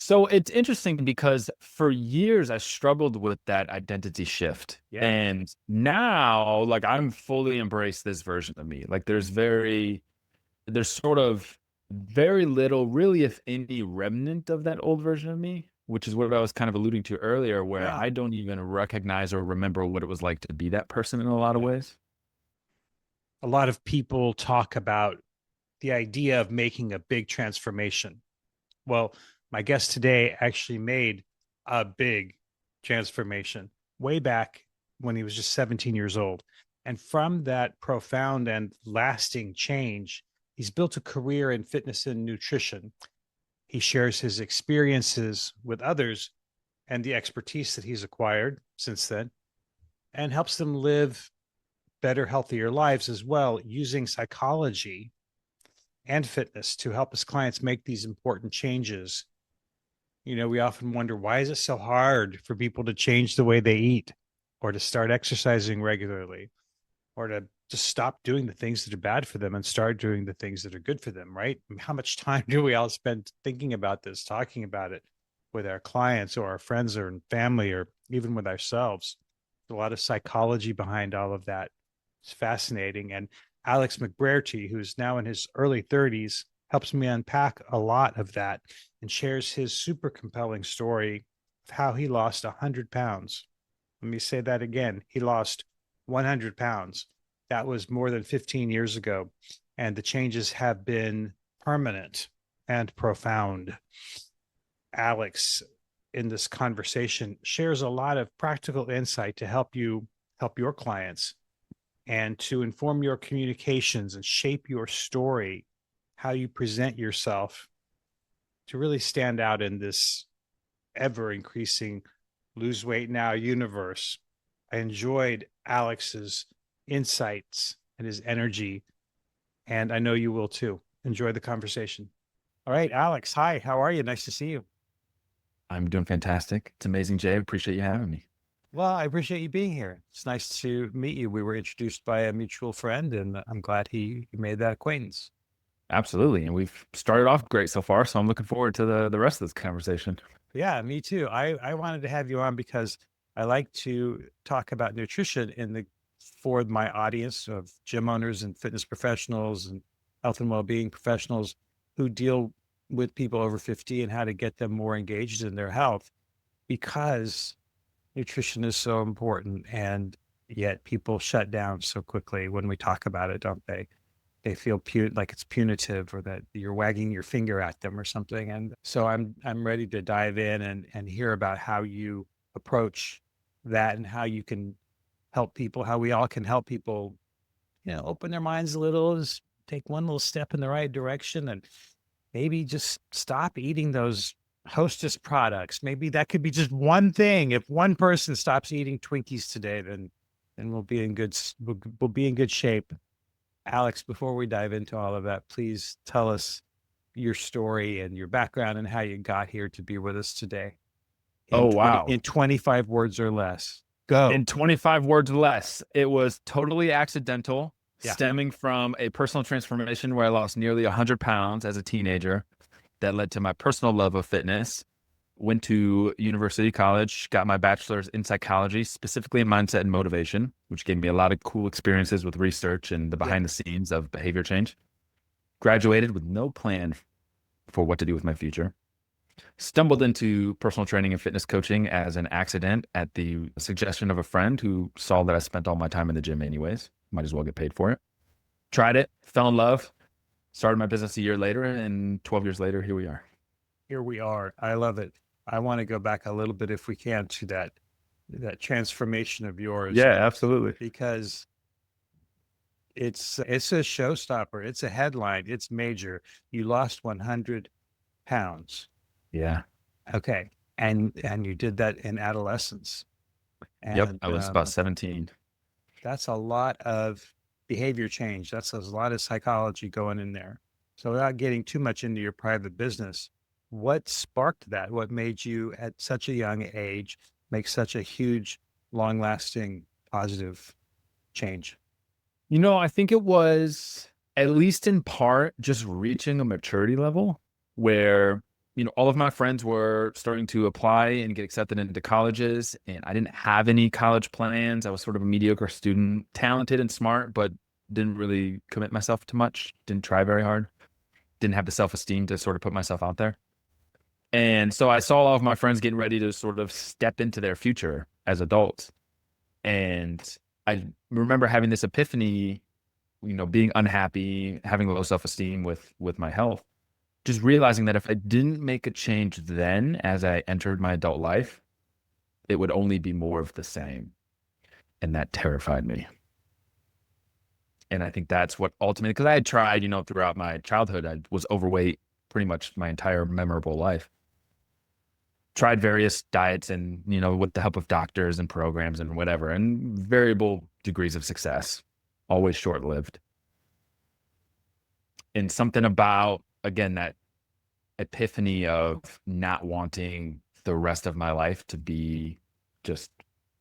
So it's interesting because for years I struggled with that identity shift. Yeah. And now, like, I'm fully embraced this version of me. Like, there's sort of very little, really, if any, remnant of that old version of me, which is what I was kind of alluding to earlier, where Yeah. I don't even recognize or remember what it was like to be that person in a lot of Yeah. ways. A lot of people talk about the idea of making a big transformation. Well, my guest today actually made a big transformation way back when he was just 17 years old. And from that profound and lasting change, he's built a career in fitness and nutrition. He shares his experiences with others and the expertise that he's acquired since then and helps them live better, healthier lives as well, using psychology and fitness to help his clients make these important changes. We often wonder, why is it so hard for people to change the way they eat or to start exercising regularly or to just stop doing the things that are bad for them and start doing the things that are good for them, right? I mean, how much time do we all spend thinking about this, talking about it with our clients or our friends or family or even with ourselves? A lot of psychology behind all of that. It's fascinating. And Alex McBrairty, who's now in his early 30s, helps me unpack a lot of that and shares his super compelling story of how he lost 100 pounds. Let me say that again. He lost 100 pounds. That was more than 15 years ago. And the changes have been permanent and profound. Alex, in this conversation, shares a lot of practical insight to help you help your clients and to inform your communications and shape your story, how you present yourself to really stand out in this ever increasing lose weight now universe. I enjoyed Alex's insights and his energy, and I know you will too. Enjoy the conversation. All right, Alex. Hi, how are you? Nice to see you. I'm doing fantastic. It's amazing, Jay. Appreciate you having me. Well, I appreciate you being here. It's nice to meet you. We were introduced by a mutual friend, and I'm glad he made that acquaintance. Absolutely. And we've started off great so far. So I'm looking forward to the rest of this conversation. Yeah, me too. I wanted to have you on because I like to talk about nutrition for my audience of gym owners and fitness professionals and health and well-being professionals who deal with people over 50 and how to get them more engaged in their health because nutrition is so important, and yet people shut down so quickly when we talk about it, don't they? They feel like it's punitive or that you're wagging your finger at them or something. And so I'm ready to dive in and hear about how you approach that and how you can help people, how we all can help people, open their minds a little, just take one little step in the right direction and maybe just stop eating those Hostess products. Maybe that could be just one thing. If one person stops eating Twinkies today, then we'll be in good shape. Alex, before we dive into all of that, please tell us your story and your background and how you got here to be with us today Oh, in 20 wow. in 25 words or less. Go. In 25 words less, it was totally accidental, Yeah. stemming from a personal transformation where I lost nearly 100 pounds as a teenager that led to my personal love of fitness. Went to university college, got my bachelor's in psychology, specifically in mindset and motivation, which gave me a lot of cool experiences with research and the Yeah. behind the scenes of behavior change. Graduated with no plan for what to do with my future. Stumbled into personal training and fitness coaching as an accident at the suggestion of a friend who saw that I spent all my time in the gym anyways. Might as well get paid for it. Tried it, fell in love, started my business a year later, and 12 years later, here we are. Here we are. I love it. I want to go back a little bit if we can to that transformation of yours Yeah, absolutely. because it's a showstopper. It's a headline. It's major. You lost 100 pounds. Yeah. Okay. And you did that in adolescence. Yep. And I was about 17. that's a lot of behavior change. That's a lot of psychology going in there. So without getting too much into your private business, what sparked that? What made you at such a young age make such a huge, long lasting positive change? I think it was at least in part just reaching a maturity level where all of my friends were starting to apply and get accepted into colleges, and I didn't have any college plans. I was sort of a mediocre student, talented and smart, but didn't really commit myself to much, didn't try very hard, didn't have the self-esteem to sort of put myself out there. And so I saw all of my friends getting ready to sort of step into their future as adults. And I remember having this epiphany, being unhappy, having low self-esteem with my health, just realizing that if I didn't make a change then as I entered my adult life, it would only be more of the same. And that terrified me. And I think that's what ultimately, because I had tried, throughout my childhood, I was overweight pretty much my entire memorable life. Tried various diets and, with the help of doctors and programs and whatever, and variable degrees of success, always short-lived. And something about, again, that epiphany of not wanting the rest of my life to be just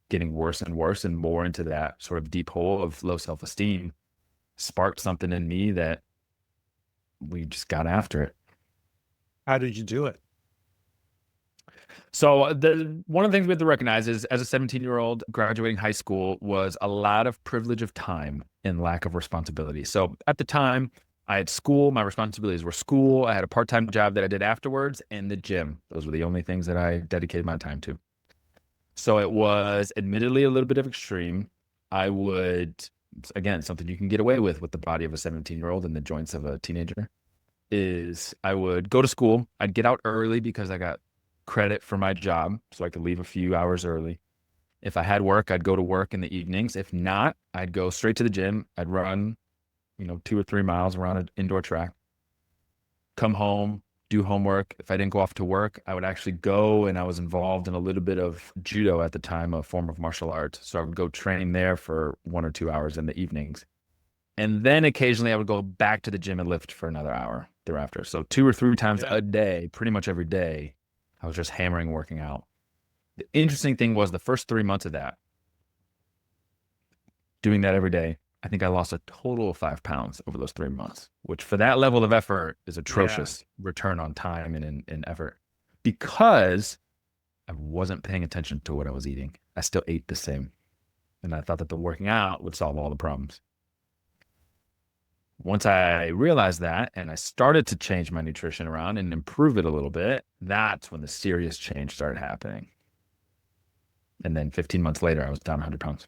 getting worse and worse and more into that sort of deep hole of low self-esteem sparked something in me that we just got after it. How did you do it? So one of the things we have to recognize is, as a 17-year-old graduating high school, was a lot of privilege of time and lack of responsibility. So at the time, I had school. My responsibilities were school. I had a part-time job that I did afterwards, and the gym. Those were the only things that I dedicated my time to. So it was admittedly a little bit of extreme. I would, again, something you can get away with the body of a 17-year-old and the joints of a teenager, is I would go to school. I'd get out early because I got credit for my job, so I could leave a few hours early. If I had work, I'd go to work in the evenings. If not, I'd go straight to the gym. I'd run, 2 or 3 miles around an indoor track, come home, do homework. If I didn't go off to work, I would actually go, and I was involved in a little bit of judo at the time, a form of martial arts. So I would go train there for 1 or 2 hours in the evenings. And then occasionally I would go back to the gym and lift for another hour thereafter. So 2 or 3 times a day, pretty much every day, I was just hammering working out. The interesting thing was the first 3 months of that, doing that every day, I think I lost a total of 5 pounds over those 3 months, which for that level of effort is atrocious return on time and in effort, because I wasn't paying attention to what I was eating. I still ate the same. And I thought that the working out would solve all the problems. Once I realized that and I started to change my nutrition around and improve it a little bit, that's when the serious change started happening. And then 15 months later, I was down 100 pounds.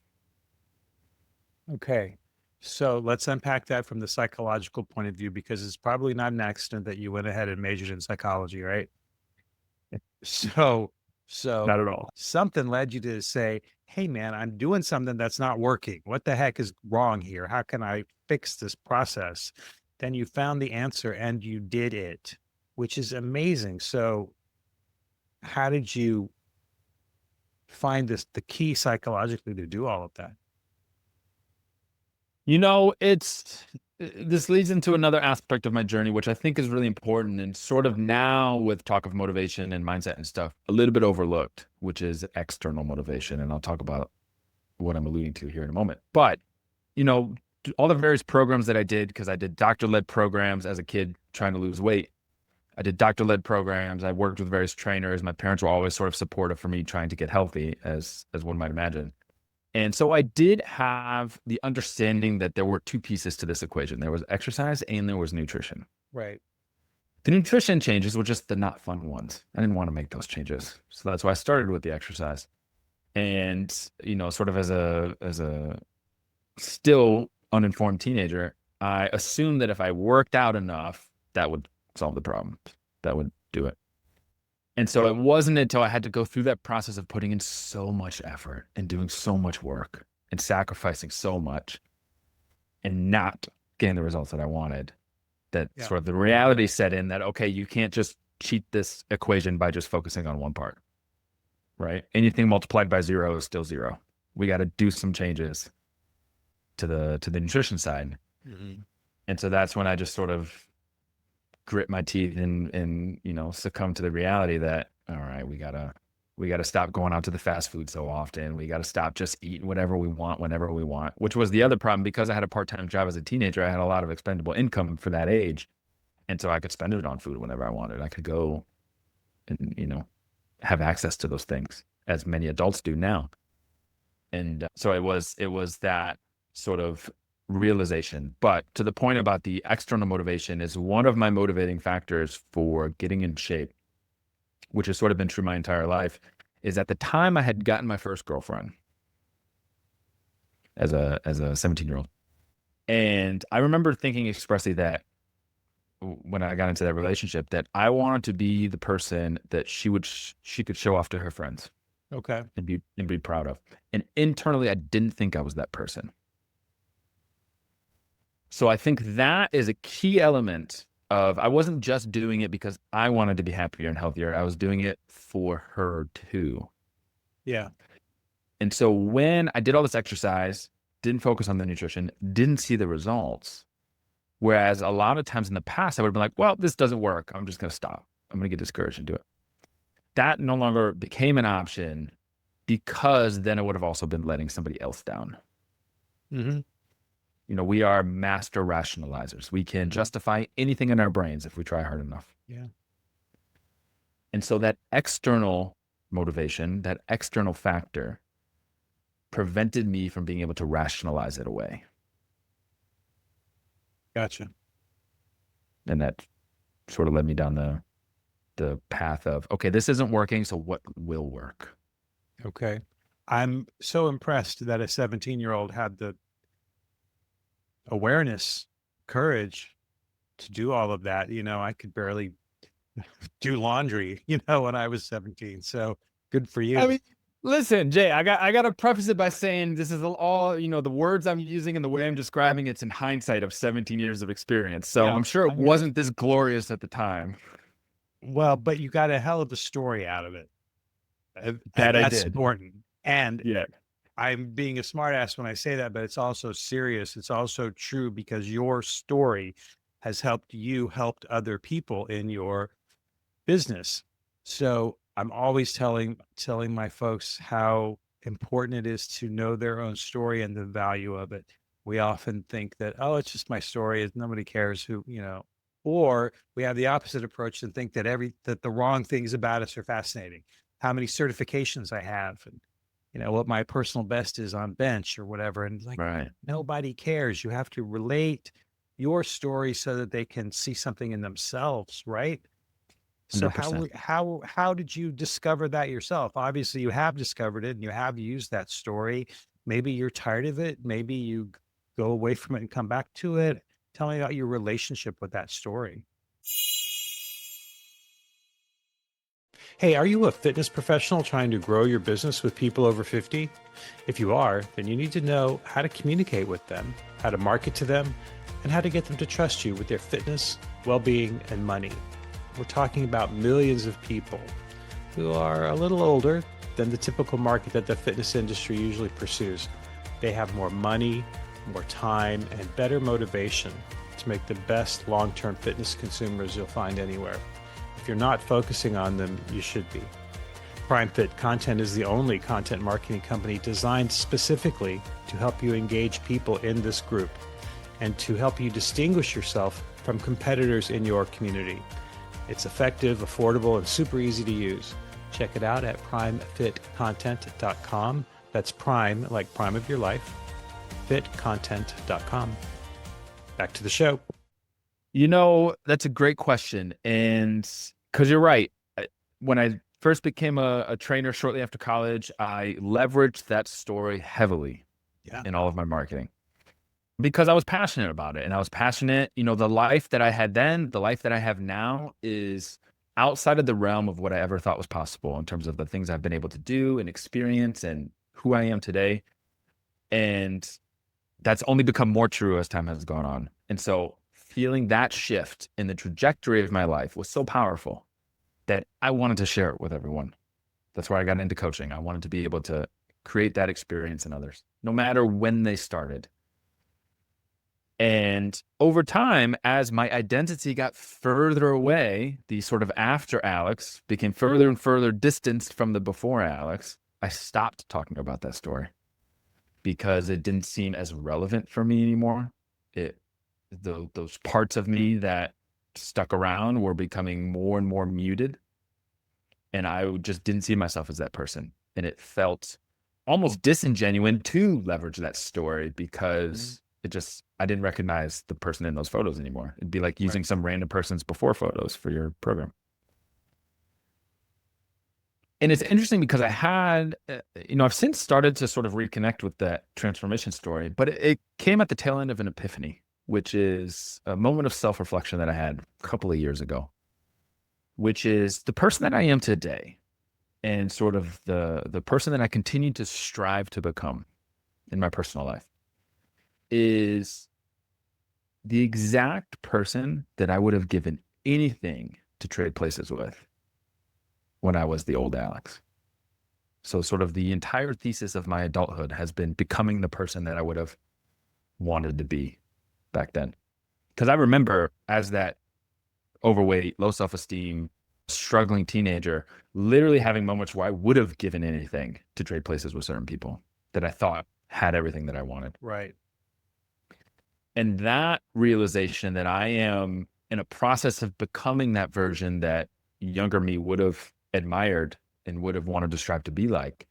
Okay. So let's unpack that from the psychological point of view, because it's probably not an accident that you went ahead and majored in psychology, right? So Not at all. something led you to say, hey, man, I'm doing something that's not working. What the heck is wrong here? How can I fix this process? Then you found the answer and you did it, which is amazing. So how did you find the key psychologically to do all of that? This leads into another aspect of my journey, which I think is really important and sort of now, with talk of motivation and mindset and stuff, a little bit overlooked, which is external motivation. And I'll talk about what I'm alluding to here in a moment. But, all the various programs that I did, because I did doctor-led programs as a kid trying to lose weight. I did doctor-led programs. I worked with various trainers. My parents were always sort of supportive for me trying to get healthy, as one might imagine. And so I did have the understanding that there were two pieces to this equation. There was exercise and there was nutrition. Right. The nutrition changes were just the not fun ones. I didn't want to make those changes. So that's why I started with the exercise. And, sort of as a still uninformed teenager, I assumed that if I worked out enough, that would solve the problem. That would do it. And so it wasn't until I had to go through that process of putting in so much effort and doing so much work and sacrificing so much and not getting the results that I wanted, that sort of the reality set in that, okay, you can't just cheat this equation by just focusing on one part, right? Anything multiplied by 0 is still 0. We got to do some changes to the nutrition side. Mm-hmm. And so that's when I just sort of grit my teeth and succumb to the reality that, all right, we gotta stop going out to the fast food so often. We gotta stop just eating whatever we want whenever we want, which was the other problem. Because I had a part-time job as a teenager, I had a lot of expendable income for that age, and so I could spend it on food whenever I wanted. I could go and, have access to those things as many adults do now. And so it was that sort of realization. But to the point about the external motivation is one of my motivating factors for getting in shape, which has sort of been true my entire life, is at the time I had gotten my first girlfriend as a 17-year-old. And I remember thinking expressly that when I got into that relationship, that I wanted to be the person that she could show off to her friends. Okay. And be proud of. And internally, I didn't think I was that person. So I think that is a key element of, I wasn't just doing it because I wanted to be happier and healthier. I was doing it for her too. Yeah. And so when I did all this exercise, didn't focus on the nutrition, didn't see the results. Whereas a lot of times in the past, I would have been like, well, this doesn't work. I'm just going to stop. I'm going to get discouraged and do it. That no longer became an option because then it would have also been letting somebody else down. Mm-hmm. We are master rationalizers. We can justify anything in our brains if we try hard enough. Yeah. And so that external motivation, that external factor prevented me from being able to rationalize it away. Gotcha. And that sort of led me down the path of, okay, this isn't working, so what will work? Okay. I'm so impressed that a 17-year-old had the awareness, courage to do all of that. I could barely do laundry, when I was 17. So good for you. I mean, listen, Jay, I got to preface it by saying this is all, the words I'm using and the way I'm describing it's in hindsight of 17 years of experience. So Yeah, I'm sure it wasn't this glorious at the time. Well, but you got a hell of a story out of it. That I That's did. important. And Yeah. I'm being a smartass when I say that, but it's also serious. It's also true because your story has helped other people in your business. So I'm always telling my folks how important it is to know their own story and the value of it. We often think that, oh, it's just my story. Nobody cares who, or we have the opposite approach and think that that the wrong things about us are fascinating. How many certifications I have, and what my personal best is on bench or whatever. And like, Right. nobody cares. You have to relate your story so that they can see something in themselves, right? So 100%. how did you discover that yourself? Obviously, you have discovered it and you have used that story. Maybe you're tired of it. Maybe you go away from it and come back to it. Tell me about your relationship with that story. Hey, are you a fitness professional trying to grow your business with people over 50? If you are, then you need to know how to communicate with them, how to market to them, and how to get them to trust you with their fitness, well-being, and money. We're talking about millions of people who are a little older than the typical market that the fitness industry usually pursues. They have more money, more time, and better motivation to make the best long-term fitness consumers you'll find anywhere. If you're not focusing on them, you should be. Prime Fit Content is the only content marketing company designed specifically to help you engage people in this group and to help you distinguish yourself from competitors in your community. It's effective, affordable, and super easy to use. Check it out at primefitcontent.com. That's prime, like prime of your life, fitcontent.com. Back to the show. That's a great question. And because you're right, when I first became a trainer shortly after college, I leveraged that story heavily in all of my marketing because I was passionate about it. And I was passionate, the life that I had then, the life that I have now is outside of the realm of what I ever thought was possible in terms of the things I've been able to do and experience and who I am today. And that's only become more true as time has gone on. And so feeling that shift in the trajectory of my life was so powerful that I wanted to share it with everyone. That's why I got into coaching. I wanted to be able to create that experience in others, no matter when they started. And over time, as my identity got further away, the sort of after Alex became further and further distanced from the before Alex, I stopped talking about that story because it didn't seem as relevant for me anymore. Those parts of me that stuck around were becoming more and more muted. And I just didn't see myself as that person. And it felt almost disingenuous to leverage that story because I didn't recognize the person in those photos anymore. It'd be like using Right. some random person's before photos for your program. And it's interesting because I've since started to sort of reconnect with that transformation story, but it came at the tail end of an epiphany, which is a moment of self-reflection that I had a couple of years ago, which is the person that I am today and sort of the person that I continue to strive to become in my personal life is the exact person that I would have given anything to trade places with when I was the old Alex. So sort of the entire thesis of my adulthood has been becoming the person that I would have wanted to be back then. Because I remember as that overweight, low self-esteem, struggling teenager, literally having moments where I would have given anything to trade places with certain people that I thought had everything that I wanted. Right. And that realization that I am in a process of becoming that version that younger me would have admired and would have wanted to strive to be like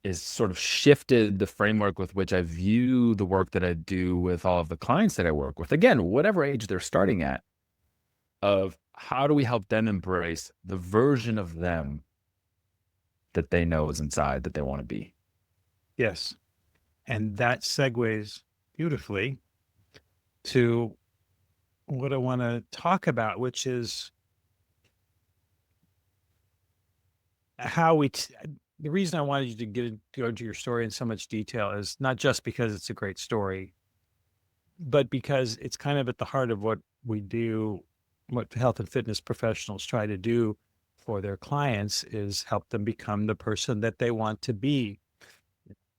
is sort of shifted the framework with which I view the work that I do with all of the clients that I work with. Again, whatever age they're starting at, of how do we help them embrace the version of them that they know is inside that they want to be. Yes. And that segues beautifully to what I want to talk about, which is how the reason I wanted you to go into your story in so much detail is not just because it's a great story, but because it's kind of at the heart of what we do, what health and fitness professionals try to do for their clients is help them become the person that they want to be,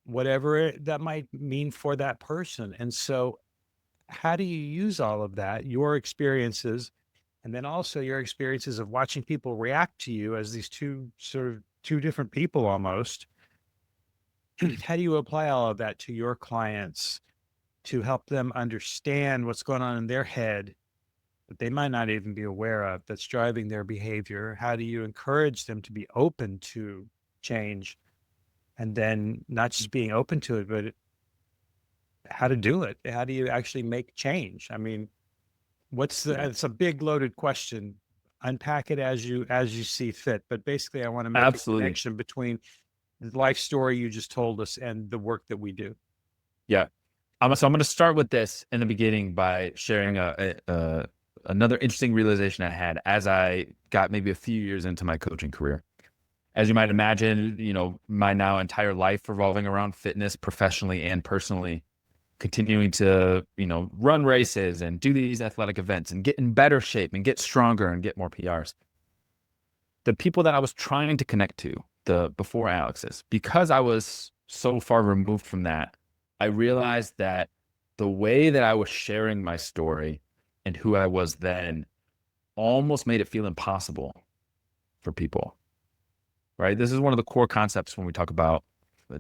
whatever that might mean for that person. And so, how do you use all of that, your experiences, and then also your experiences of watching people react to you as these two different people almost? How do you apply all of that to your clients to help them understand what's going on in their head that they might not even be aware of that's driving their behavior? How do you encourage them to be open to change? And then not just being open to it, but how to do it. How do you actually make change? I mean, it's a big loaded question. Unpack it as you see fit. But basically I want to make a Absolutely. connection between the life story you just told us and the work that we do. Yeah. So I'm going to start with this in the beginning by sharing another interesting realization I had as I got maybe a few years into my coaching career. As you might imagine, my now entire life revolving around fitness professionally and personally, continuing to, run races and do these athletic events and get in better shape and get stronger and get more PRs. The people that I was trying to connect to, the before Alex's, because I was so far removed from that, I realized that the way that I was sharing my story and who I was then almost made it feel impossible for people, right? This is one of the core concepts when we talk about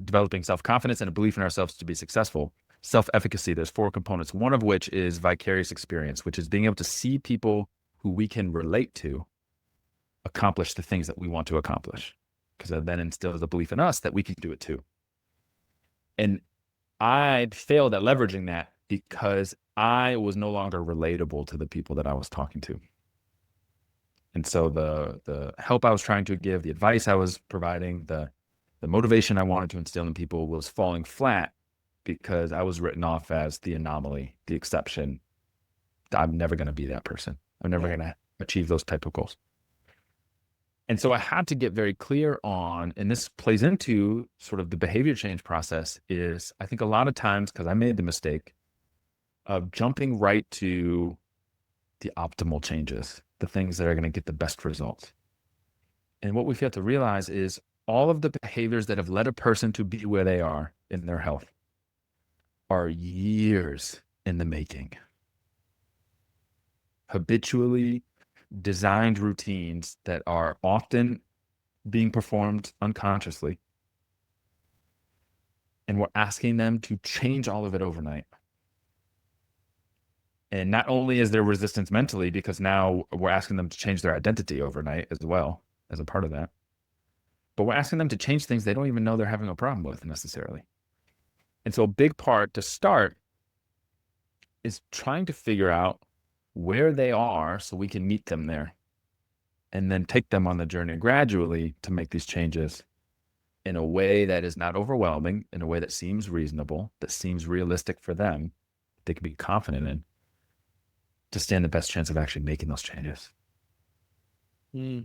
developing self-confidence and a belief in ourselves to be successful. Self-efficacy, there's 4 components, one of which is vicarious experience, which is being able to see people who we can relate to accomplish the things that we want to accomplish, because that then instills a belief in us that we can do it too. And I failed at leveraging that because I was no longer relatable to the people that I was talking to. And so the help I was trying to give, the advice I was providing, the motivation I wanted to instill in people was falling flat because I was written off as the anomaly, the exception. I'm never going to be that person. I'm never going to achieve those type of goals. And so I had to get very clear on, and this plays into sort of the behavior change process, is I think a lot of times, because I made the mistake of jumping right to the optimal changes, the things that are going to get the best results. And what we fail to realize is all of the behaviors that have led a person to be where they are in their health are years in the making. Habitually designed routines that are often being performed unconsciously. And we're asking them to change all of it overnight. And not only is there resistance mentally, because now we're asking them to change their identity overnight as well as a part of that. but we're asking them to change things they don't even know they're having a problem with necessarily. And so a big part to start is trying to figure out where they are so we can meet them there and then take them on the journey gradually to make these changes in a way that is not overwhelming, in a way that seems reasonable, that seems realistic for them, they can be confident in, to stand the best chance of actually making those changes. I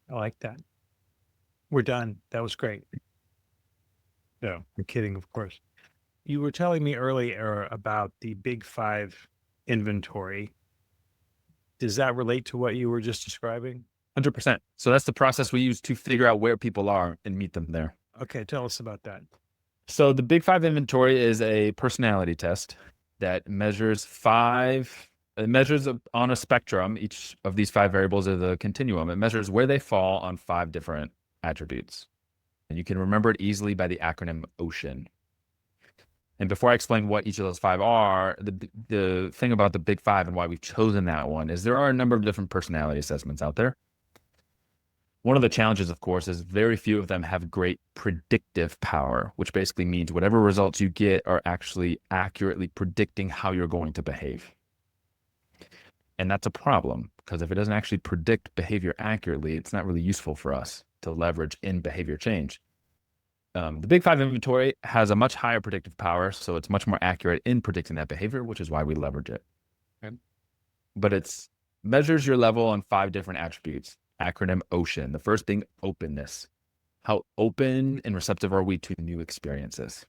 like that. We're done. That was great. No, I'm kidding, of course. You were telling me earlier about the Big Five inventory. Does that relate to what you were just describing? 100%. So that's the process we use to figure out where people are and meet them there. Okay, tell us about that. So the Big Five inventory is a personality test that measures on a spectrum. Each of these 5 variables is a continuum. It measures where they fall on 5 different attributes. And you can remember it easily by the acronym OCEAN. And before I explain what each of those 5 are, the thing about the Big Five and why we've chosen that one is there are a number of different personality assessments out there. One of the challenges, of course, is very few of them have great predictive power, which basically means whatever results you get are actually accurately predicting how you're going to behave. And that's a problem, because if it doesn't actually predict behavior accurately, it's not really useful for us to leverage in behavior change. The Big Five inventory has a much higher predictive power, so it's much more accurate in predicting that behavior, which is why we leverage it. Okay. But it measures your level on 5 different attributes. Acronym OCEAN. The first being openness. How open and receptive are we to new experiences?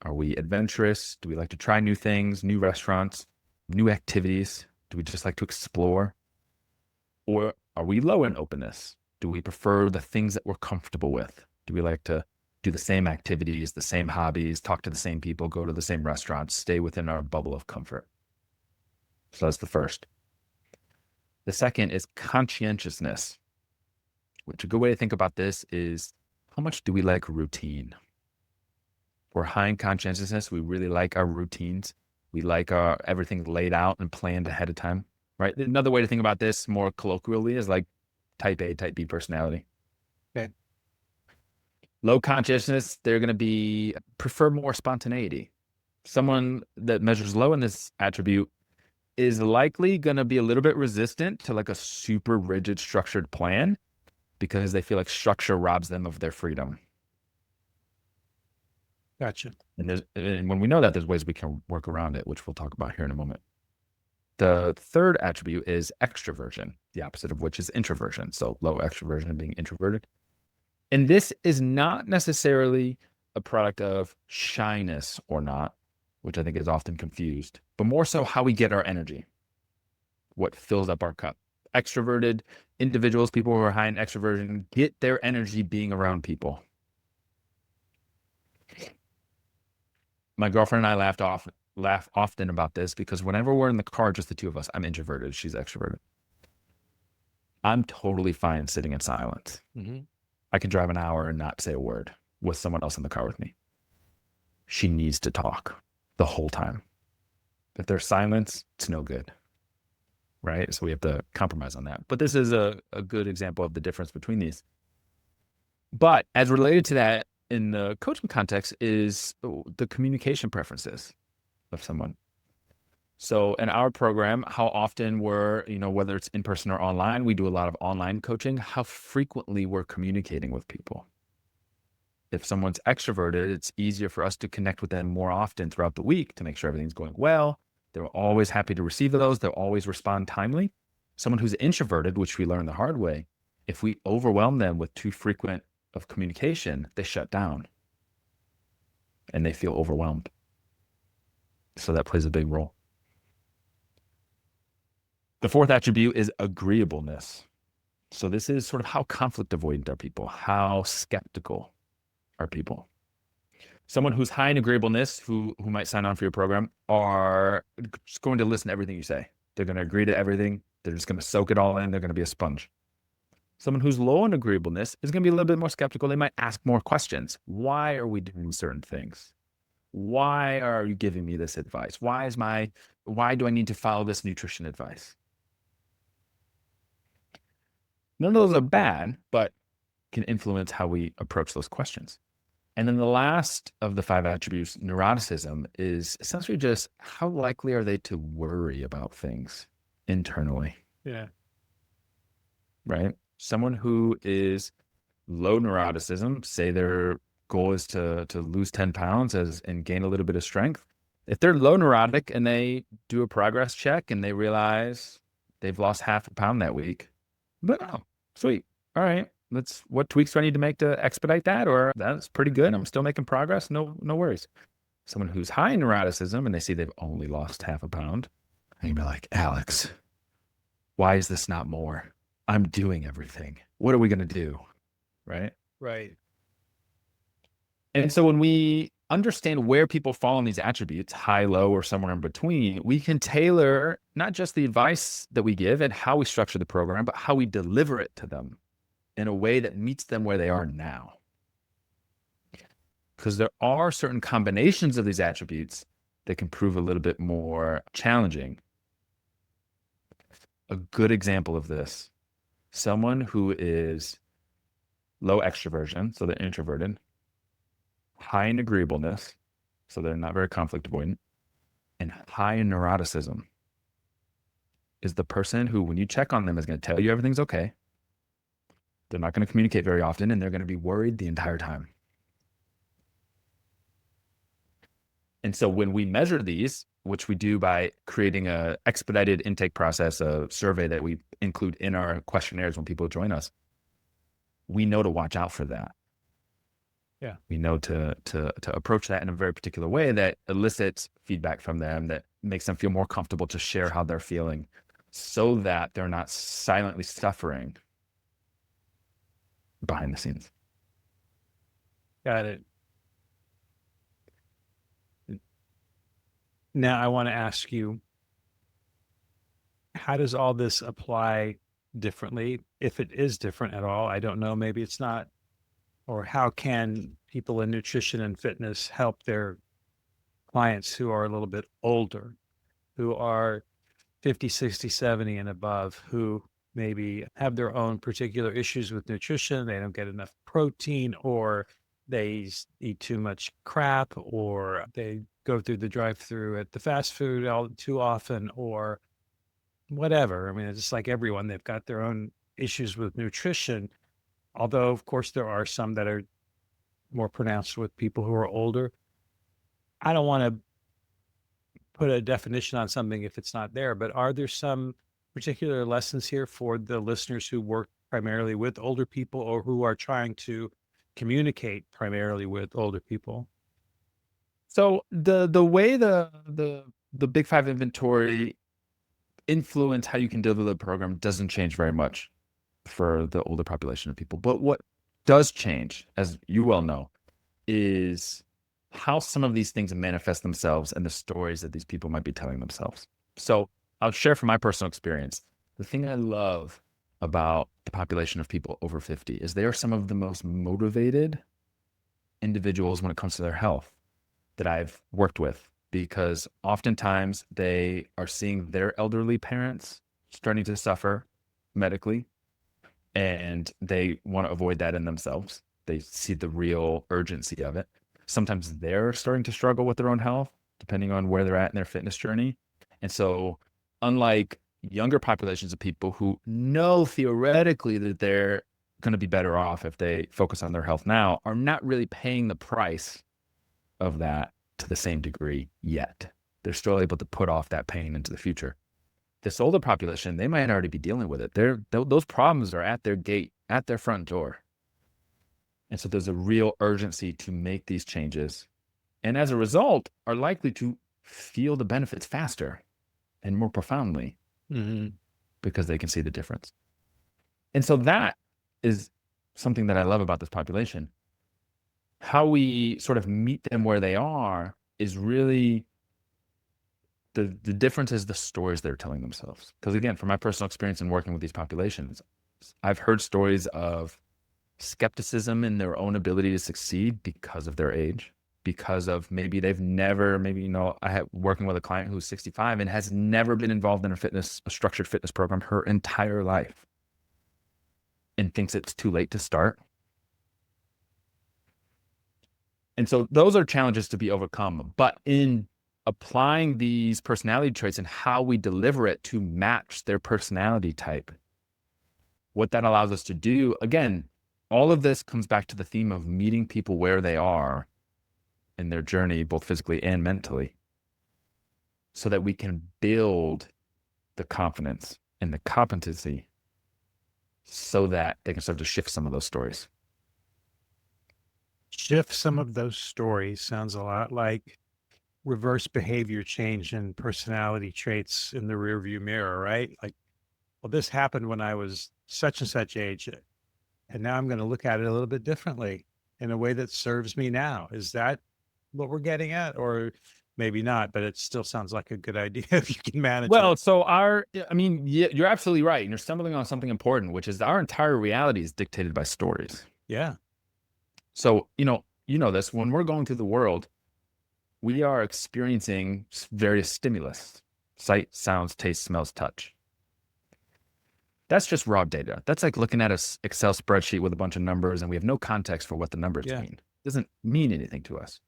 Are we adventurous? Do we like to try new things, new restaurants, new activities? Do we just like to explore? Or are we low in openness? Do we prefer the things that we're comfortable with? Do we like to do the same activities, the same hobbies, talk to the same people, go to the same restaurants, stay within our bubble of comfort? So that's the first. The second is conscientiousness, which a good way to think about this is how much do we like routine? We're high in conscientiousness. We really like our routines. We like everything laid out and planned ahead of time, right? Another way to think about this more colloquially is like type A, type B personality. Okay. Low consciousness, they're going to prefer more spontaneity. Someone that measures low in this attribute is likely going to be a little bit resistant to like a super rigid structured plan because they feel like structure robs them of their freedom. Gotcha. And when we know that, there's ways we can work around it, which we'll talk about here in a moment. The third attribute is extroversion, the opposite of which is introversion. So low extroversion and being introverted. And this is not necessarily a product of shyness or not, which I think is often confused, but more so how we get our energy, what fills up our cup. Extroverted individuals, people who are high in extroversion, get their energy being around people. My girlfriend and I laugh often about this because whenever we're in the car, just the two of us, I'm introverted, she's extroverted. I'm totally fine sitting in silence. Mm-hmm. I can drive an hour and not say a word with someone else in the car with me. She needs to talk the whole time. If there's silence, it's no good, right? So we have to compromise on that. But this is a good example of the difference between these. But as related to that in the coaching context is the communication preferences of someone. So in our program, how often whether it's in person or online, we do a lot of online coaching, how frequently we're communicating with people. If someone's extroverted, it's easier for us to connect with them more often throughout the week to make sure everything's going well. They're always happy to receive those. They'll always respond timely. Someone who's introverted, which we learned the hard way, if we overwhelm them with too frequent of communication, they shut down and they feel overwhelmed. So that plays a big role. The fourth attribute is agreeableness. So this is sort of how conflict avoidant are people, how skeptical are people. Someone who's high in agreeableness, who might sign on for your program, are just going to listen to everything you say. They're going to agree to everything. They're just going to soak it all in. They're going to be a sponge. Someone who's low in agreeableness is going to be a little bit more skeptical. They might ask more questions. Why are we doing certain things? Why are you giving me this advice? Why do I need to follow this nutrition advice? None of those are bad, but can influence how we approach those questions. And then the last of the 5 attributes, neuroticism, is essentially just how likely are they to worry about things internally, Yeah. right? Someone who is low neuroticism, say their goal is to lose 10 pounds and gain a little bit of strength. If they're low neurotic and they do a progress check and they realize they've lost half a pound that week, but oh, sweet. All right. What tweaks do I need to make to expedite that? Or that's pretty good. I'm still making progress. No worries. Someone who's high in neuroticism and they see they've only lost half a pound, and you'd be like, Alex, why is this not more? I'm doing everything. What are we going to do? Right. Right. And so when we understand where people fall in these attributes, high, low, or somewhere in between, we can tailor not just the advice that we give and how we structure the program, but how we deliver it to them in a way that meets them where they are now. Because there are certain combinations of these attributes that can prove a little bit more challenging. A good example of this, someone who is low extroversion, so they're introverted, high in agreeableness, so they're not very conflict avoidant, and high in neuroticism is the person who, when you check on them, is going to tell you everything's okay. They're not going to communicate very often, and they're going to be worried the entire time. And so when we measure these, which we do by creating an expedited intake process, a survey that we include in our questionnaires when people join us, we know to watch out for that. Yeah. We know to approach that in a very particular way that elicits feedback from them, that makes them feel more comfortable to share how they're feeling so that they're not silently suffering behind the scenes. Got it. Now I want to ask you, how does all this apply differently? If it is different at all, I don't know, maybe it's not. Or how can people in nutrition and fitness help their clients who are a little bit older, who are 50, 60, 70 and above, who maybe have their own particular issues with nutrition? They don't get enough protein, or they eat too much crap, or they go through the drive-through at the fast food all too often, or whatever. I mean, it's just like everyone, they've got their own issues with nutrition. Although, of course, there are some that are more pronounced with people who are older. I don't want to put a definition on something if it's not there, but are there some particular lessons here for the listeners who work primarily with older people or who are trying to communicate primarily with older people? So the way the Big Five inventory influence how you can deliver the program doesn't change very much for the older population of people. But what does change, as you well know, is how some of these things manifest themselves and the stories that these people might be telling themselves. So I'll share from my personal experience. The thing I love about the population of people over 50 is they are some of the most motivated individuals when it comes to their health that I've worked with, because oftentimes they are seeing their elderly parents starting to suffer medically, and they want to avoid that in themselves. They see the real urgency of it. Sometimes they're starting to struggle with their own health, depending on where they're at in their fitness journey. And so, unlike younger populations of people who know theoretically that they're going to be better off if they focus on their health now, are not really paying the price of that to the same degree yet. They're still able to put off that pain into the future. This older population, they might already be dealing with it. Those problems are at their gate, at their front door. And so there's a real urgency to make these changes. And as a result, are likely to feel the benefits faster and more profoundly because they can see the difference. And so that is something that I love about this population. How we sort of meet them where they are is really the difference is the stories they're telling themselves. Because again, from my personal experience in working with these populations, I've heard stories of skepticism in their own ability to succeed because of their age, because of maybe they've never, I had working with a client who's 65 and has never been involved in a structured fitness program her entire life and thinks it's too late to start. And so those are challenges to be overcome. But in applying these personality traits and how we deliver it to match their personality type, what that allows us to do, again, all of this comes back to the theme of meeting people where they are in their journey, both physically and mentally, so that we can build the confidence and the competency so that they can start to shift some of those stories. Shift some of those stories sounds a lot like reverse behavior change and personality traits in the rearview mirror, right? Like, well, this happened when I was such and such age, and now I'm going to look at it a little bit differently in a way that serves me now. Is that what we're getting at? Or maybe not, but it still sounds like a good idea if you can manage it. Well, yeah, you're absolutely right. And you're stumbling on something important, which is our entire reality is dictated by stories. Yeah. So, you know this, when we're going through the world, we are experiencing various stimulus, sight, sounds, taste, smells, touch. That's just raw data. That's like looking at an Excel spreadsheet with a bunch of numbers and we have no context for what the numbers Yeah. mean. It doesn't mean anything to us.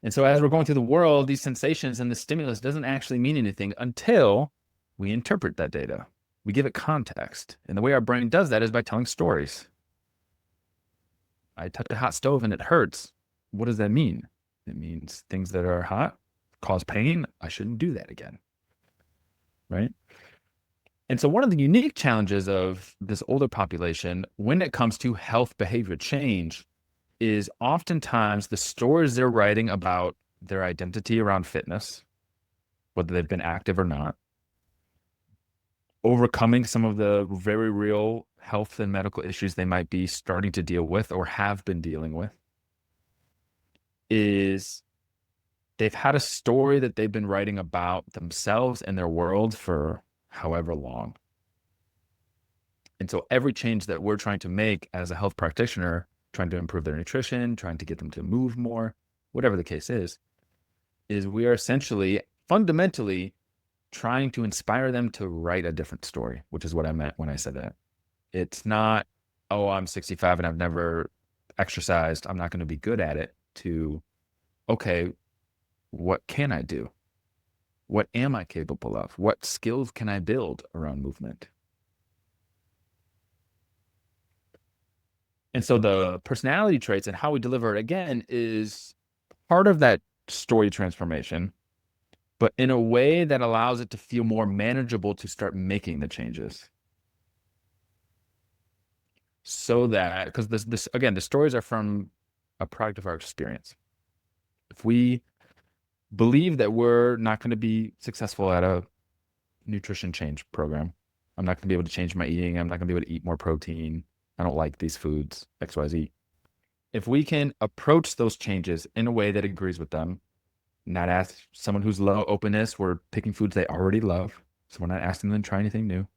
And so as we're going through the world, these sensations and the stimulus doesn't actually mean anything until we interpret that data. We give it context. And the way our brain does that is by telling stories. I touch a hot stove and it hurts. What does that mean? It means things that are hot cause pain. I shouldn't do that again. Right? And so one of the unique challenges of this older population when it comes to health behavior change is oftentimes the stories they're writing about their identity around fitness, whether they've been active or not, overcoming some of the very real health and medical issues they might be starting to deal with or have been dealing with, is they've had a story that they've been writing about themselves and their world for however long. And so every change that we're trying to make as a health practitioner, trying to improve their nutrition, trying to get them to move more, whatever the case is we are essentially fundamentally trying to inspire them to write a different story, which is what I meant when I said that. It's not, oh, I'm 65 and I've never exercised, I'm not going to be good at it, to, okay, what can I do? What am I capable of? What skills can I build around movement? And so the personality traits and how we deliver it again is part of that story transformation, but in a way that allows it to feel more manageable to start making the changes. So that, because this again, the stories are from a product of our experience. If we believe that we're not going to be successful at a nutrition change program, I'm not going to be able to change my eating, I'm not going to be able to eat more protein, I don't like these foods, XYZ. If we can approach those changes in a way that agrees with them, not ask someone who's low openness, we're picking foods they already love, so we're not asking them to try anything new.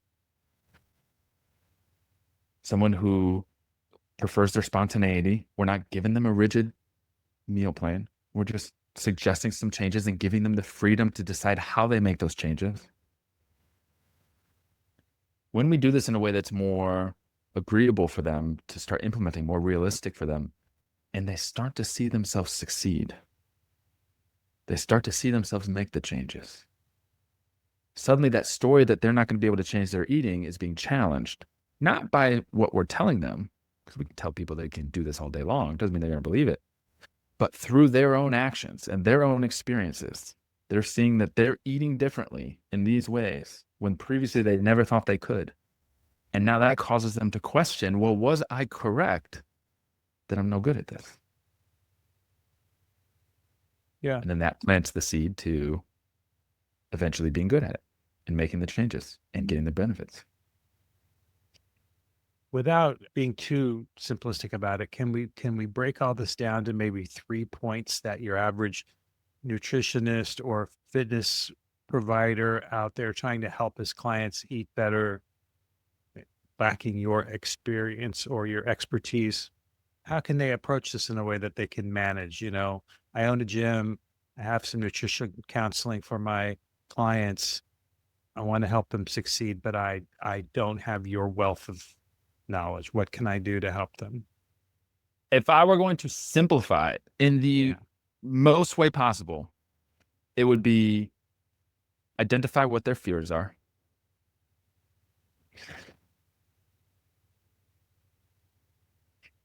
Someone who prefers their spontaneity, we're not giving them a rigid meal plan. We're just suggesting some changes and giving them the freedom to decide how they make those changes. When we do this in a way that's more agreeable for them to start implementing, more realistic for them, and they start to see themselves succeed, they start to see themselves make the changes. Suddenly that story that they're not going to be able to change their eating is being challenged, not by what we're telling them, because we can tell people they can do this all day long. It doesn't mean they're going to believe it, but through their own actions and their own experiences, they're seeing that they're eating differently in these ways when previously they never thought they could. And now that causes them to question, well, was I correct that I'm no good at this? Yeah. And then that plants the seed to eventually being good at it and making the changes and getting the benefits. Without being too simplistic about it, can we break all this down to maybe 3 points that your average nutritionist or fitness provider out there trying to help his clients eat better, lacking your experience or your expertise, how can they approach this in a way that they can manage? I own a gym, I have some nutrition counseling for my clients. I want to help them succeed, but I don't have your wealth of knowledge. What can I do to help them? If I were going to simplify it in the Yeah. most way possible, it would be identify what their fears are,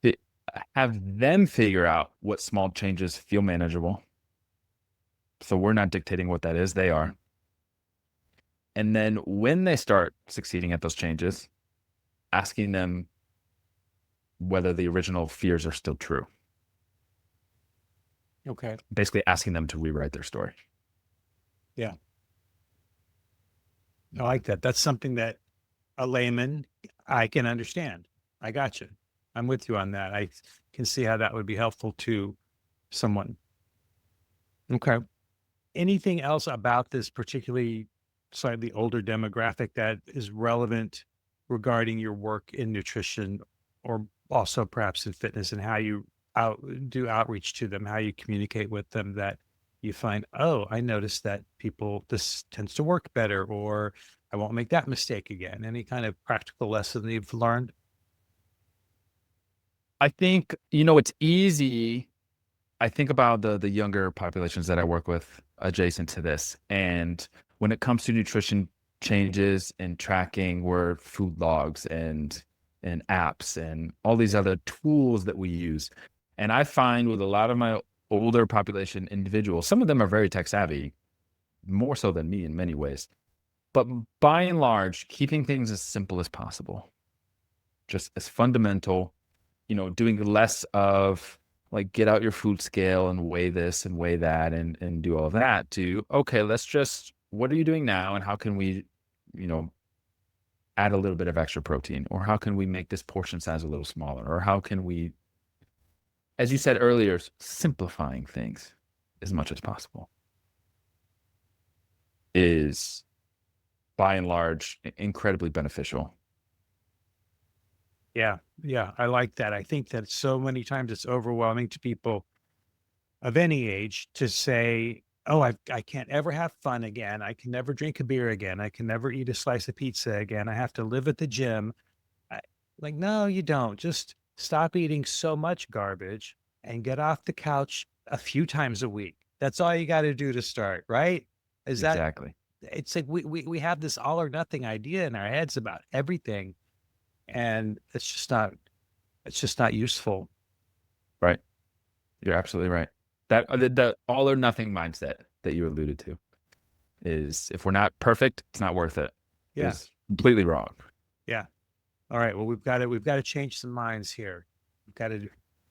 fi- have them figure out what small changes feel manageable. So we're not dictating what that is, they are. And then when they start succeeding at those changes, asking them whether the original fears are still true. Okay. Basically asking them to rewrite their story. Yeah. I like that. That's something that a layman I can understand. I got you. I'm with you on that. I can see how that would be helpful to someone. Okay. Anything else about this particularly slightly older demographic that is relevant regarding your work in nutrition or also perhaps in fitness and how you do outreach to them, how you communicate with them that you find, oh, I noticed that people, this tends to work better, or I won't make that mistake again. Any kind of practical lesson that you've learned? I think, it's easy. I think about the younger populations that I work with adjacent to this. And when it comes to nutrition changes and tracking, we're food logs and apps and all these other tools that we use. And I find with a lot of my older population individuals, some of them are very tech savvy, more so than me in many ways. But by and large, keeping things as simple as possible, just as fundamental, doing less of like get out your food scale and weigh this and weigh that and do all of that to, okay, let's just, what are you doing now? And how can we, you know, add a little bit of extra protein? Or how can we make this portion size a little smaller? Or how can we, as you said earlier, simplifying things as much as possible is by and large incredibly beneficial. Yeah. Yeah. I like that. I think that so many times it's overwhelming to people of any age to say, "Oh, I can't ever have fun again. I can never drink a beer again. I can never eat a slice of pizza again. I have to live at the gym." I, like, no, you don't. Just stop eating so much garbage and get off the couch a few times a week. That's all you got to do to start, right? Is that Exactly. it's like we have this all or nothing idea in our heads about everything, and it's just not useful. Right. You're absolutely right. That the all or nothing mindset that you alluded to is if we're not perfect, it's not worth it. Yeah. Is completely wrong. Yeah. All right. Well, we've got to change some minds here. We've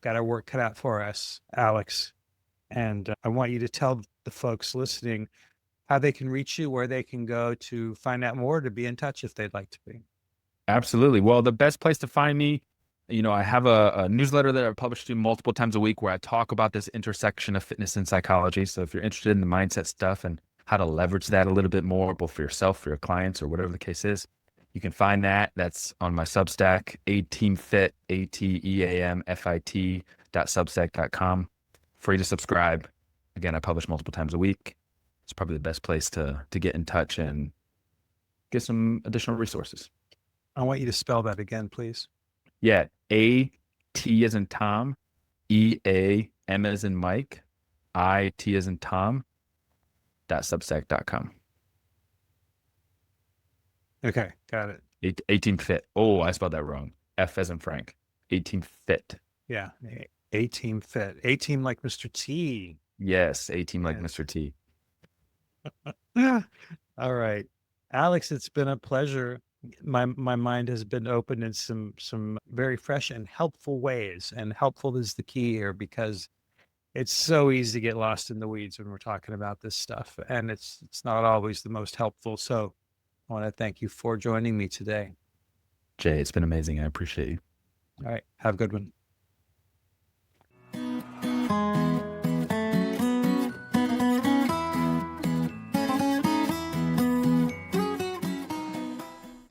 got our work cut out for us, Alex. And I want you to tell the folks listening how they can reach you, where they can go to find out more, to be in touch if they'd like to be. Absolutely. Well, the best place to find me, I have a newsletter that I publish to multiple times a week where I talk about this intersection of fitness and psychology. So if you're interested in the mindset stuff and how to leverage that a little bit more, both for yourself, for your clients, or whatever the case is, you can find that. That's on my Substack, ateamfit, ateamfit.substack.com. Free to subscribe. Again, I publish multiple times a week. It's probably the best place to get in touch and get some additional resources. I want you to spell that again, please. Yeah, A-T as in Tom, E-A-M as in Mike, I-T as in Tom, .substack.com. Okay, got it. 18 fit. Oh, I spelled that wrong. F as in Frank. 18 fit. Yeah, A team fit. A team like Mr. T. Yes, A-team like Yes. Mr. T. All right, Alex, it's been a pleasure. My mind has been opened in some very fresh and helpful ways, and helpful is the key here because it's so easy to get lost in the weeds when we're talking about this stuff, and it's not always the most helpful. So I want to thank you for joining me today. Jay, it's been amazing. I appreciate you. All right, have a good one.